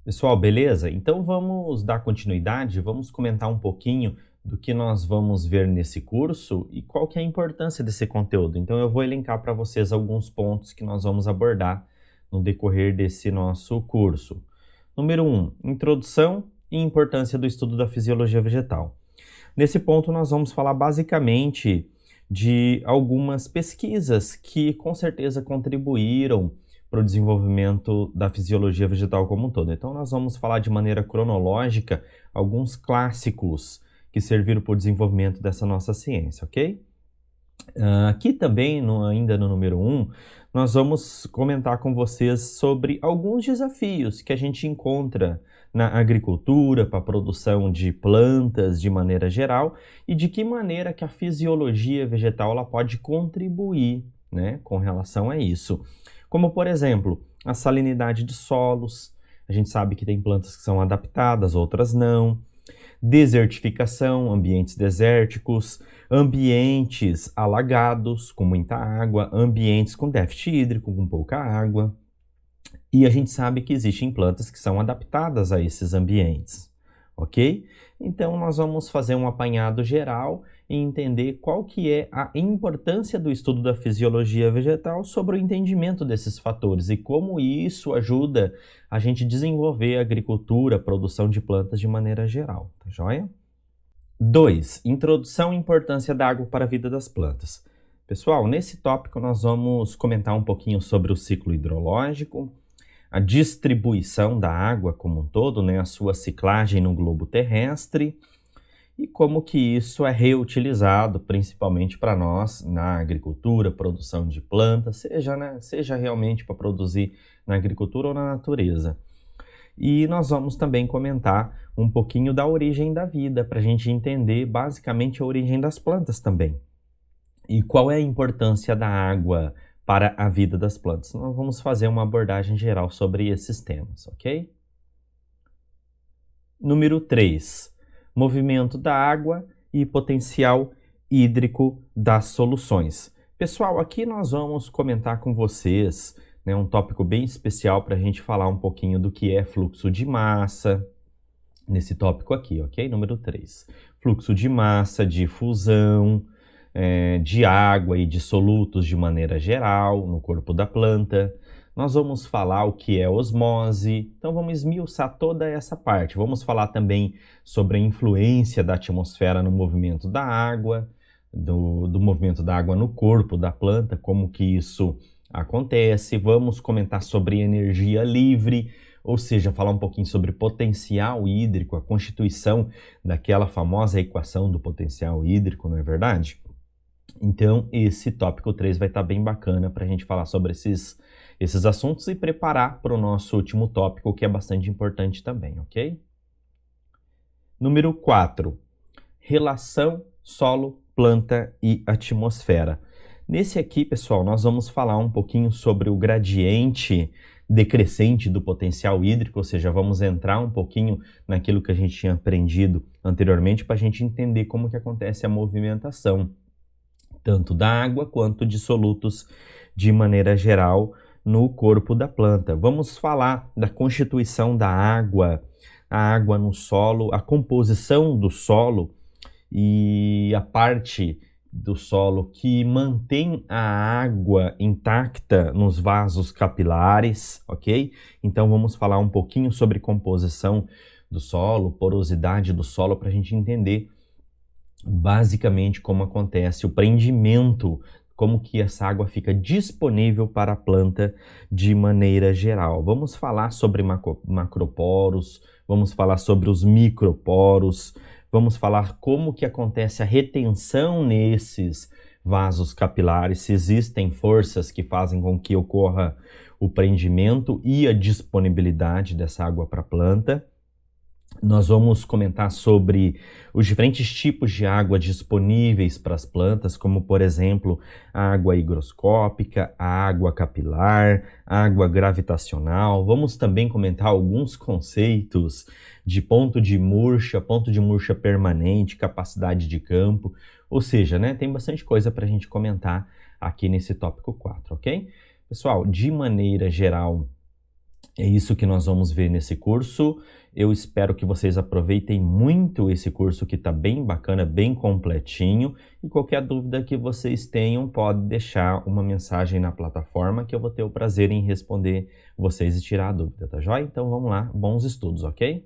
Pessoal, beleza? Então vamos dar continuidade, vamos comentar um pouquinho do que nós vamos ver nesse curso e qual que é a importância desse conteúdo. Então eu vou elencar para vocês alguns pontos que nós vamos abordar no decorrer desse nosso curso. Número 1, introdução e importância do estudo da fisiologia vegetal. Nesse ponto nós vamos falar basicamente de algumas pesquisas que com certeza contribuíram para o desenvolvimento da fisiologia vegetal como um todo. Então, nós vamos falar de maneira cronológica alguns clássicos que serviram para o desenvolvimento dessa nossa ciência, ok? Aqui também, ainda no número 1, nós vamos comentar com vocês sobre alguns desafios que a gente encontra na agricultura para a produção de plantas de maneira geral e de que maneira que a fisiologia vegetal ela pode contribuir, né, com relação a isso. Como, por exemplo, a salinidade de solos. A gente sabe que tem plantas que são adaptadas, outras não. Desertificação, ambientes desérticos, ambientes alagados com muita água, ambientes com déficit hídrico com pouca água. E a gente sabe que existem plantas que são adaptadas a esses ambientes, ok? Então nós vamos fazer um apanhado geral e entender qual que é a importância do estudo da fisiologia vegetal sobre o entendimento desses fatores e como isso ajuda a gente desenvolver a agricultura, a produção de plantas de maneira geral, tá joia? 2. Introdução e importância da água para a vida das plantas. Pessoal, nesse tópico nós vamos comentar um pouquinho sobre o ciclo hidrológico, a distribuição da água como um todo, né, a sua ciclagem no globo terrestre e como que isso é reutilizado principalmente para nós na agricultura, produção de plantas, seja realmente para produzir na agricultura ou na natureza. E nós vamos também comentar um pouquinho da origem da vida, para a gente entender basicamente a origem das plantas também. E qual é a importância da água para a vida das plantas? Nós vamos fazer uma abordagem geral sobre esses temas, ok? Número 3. Movimento da água e potencial hídrico das soluções. Pessoal, aqui nós vamos comentar com vocês, né, um tópico bem especial para a gente falar um pouquinho do que é fluxo de massa, nesse tópico aqui, ok? Número 3. Fluxo de massa, difusão, de água e de solutos de maneira geral no corpo da planta. Nós vamos falar o que é osmose, então vamos esmiuçar toda essa parte. Vamos falar também sobre a influência da atmosfera no movimento da água, do movimento da água no corpo da planta, como que isso acontece. Vamos comentar sobre energia livre, ou seja, falar um pouquinho sobre potencial hídrico, a constituição daquela famosa equação do potencial hídrico, não é verdade? Então, esse tópico 3 vai estar bem bacana para a gente falar sobre esses assuntos e preparar para o nosso último tópico, que é bastante importante também, ok? Número 4. Relação solo, planta e atmosfera. Nesse aqui, pessoal, nós vamos falar um pouquinho sobre o gradiente decrescente do potencial hídrico, ou seja, vamos entrar um pouquinho naquilo que a gente tinha aprendido anteriormente para a gente entender como que acontece a movimentação tanto da água quanto de solutos de maneira geral no corpo da planta. Vamos falar da constituição da água, a água no solo, a composição do solo e a parte do solo que mantém a água intacta nos vasos capilares, ok? Então vamos falar um pouquinho sobre composição do solo, porosidade do solo, para a gente entender basicamente como acontece o prendimento, como que essa água fica disponível para a planta de maneira geral. Vamos falar sobre macroporos, vamos falar sobre os microporos, vamos falar como que acontece a retenção nesses vasos capilares, se existem forças que fazem com que ocorra o prendimento e a disponibilidade dessa água para a planta. Nós vamos comentar sobre os diferentes tipos de água disponíveis para as plantas, como, por exemplo, a água higroscópica, a água capilar, a água gravitacional. Vamos também comentar alguns conceitos de ponto de murcha permanente, capacidade de campo. Ou seja, né, tem bastante coisa para a gente comentar aqui nesse tópico 4, ok? Pessoal, de maneira geral, É isso que nós vamos ver nesse curso. Eu espero que vocês aproveitem muito esse curso que está bem bacana, bem completinho. E qualquer dúvida que vocês tenham, pode deixar uma mensagem na plataforma que eu vou ter o prazer em responder vocês e tirar a dúvida, tá joia? Então vamos lá, bons estudos, ok?